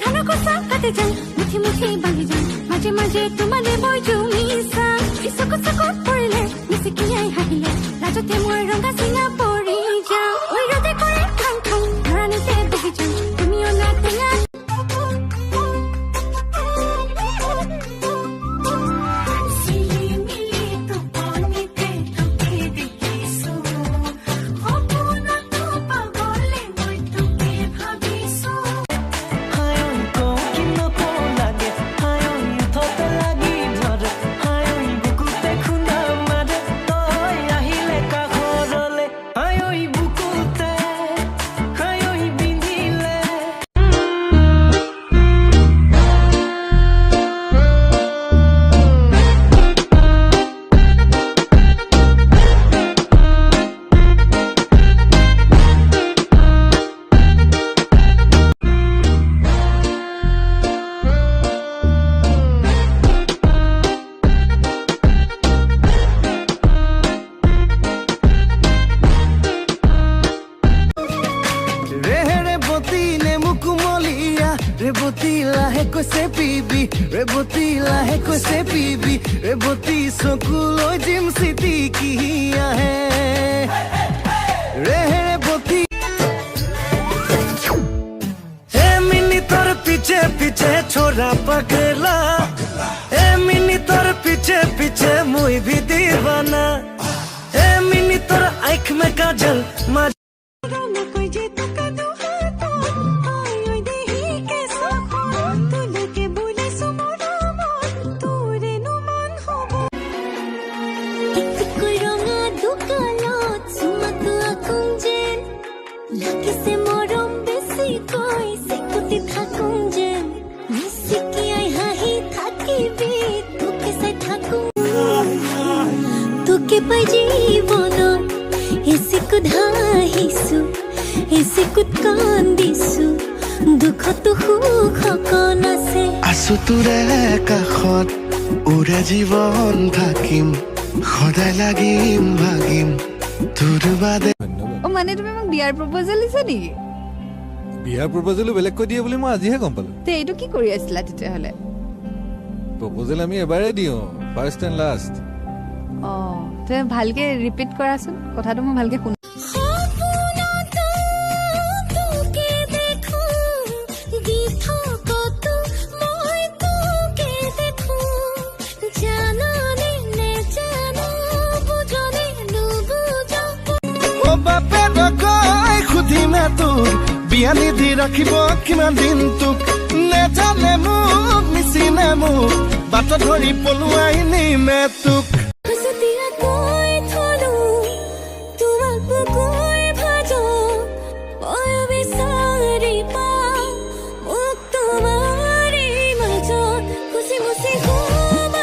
ধান কচা কাটে যাওঁ মুঠি মুঠি বান্ধি যাওঁ মাজে মাজে তোমালে মই জুমিছা চকুত চকুত পৰিলে মিচিকিয়াই হাঁহিলে লাজতে মই ৰঙা চিঙা পৰি যাওঁ ঐ ৰদে কৰে খাং খাং ধৰাণীতে বহি যাওঁ তুমি অনা টেঙা ৰেবতী লাহে কৈছে পিবি ৰেবতী চকুলৈ জিম চিটি কি আহে ৰেবতী মিনিটৰ পিছে পিছে ছোৰা পগলা মিনিটৰ পিছে পিছে মই भी दीवाना मिनिटৰ आँख में काजल তোকে পাই জীৱনত এচিকুত হাঁহিছো এচিকুত কান্দিছো দুখতো সুখ অকণ আছে আছো তোৰে কাষত উৰে জীৱন থাকিম সদায় লাগিম ভাগিম তোৰ বাদে মানে তুমি মোক বিয়াৰ প্ৰপ'জেল দিছা নেকি বিয়াৰ প্ৰপ'জেল বেলেগ কৈ দিয়ে বুলি মই আজিহে গম পালো তে এইটো কি কৰি আছিলা তেতিয়াহ'লে প্ৰপ'জেল আমি এবাৰে দিওঁ ফাৰ্ষ্ট এণ্ড লাষ্ট তুমি ভালকে ৰিপিট কৰাচোন কথাটো মই ভালকে শুনো বিয়া নিধি ৰাখিব কিমান দিন তোক নেজানে মোক নিচিনে মোক বাটত ধৰি পলুৱাই নিমে তোক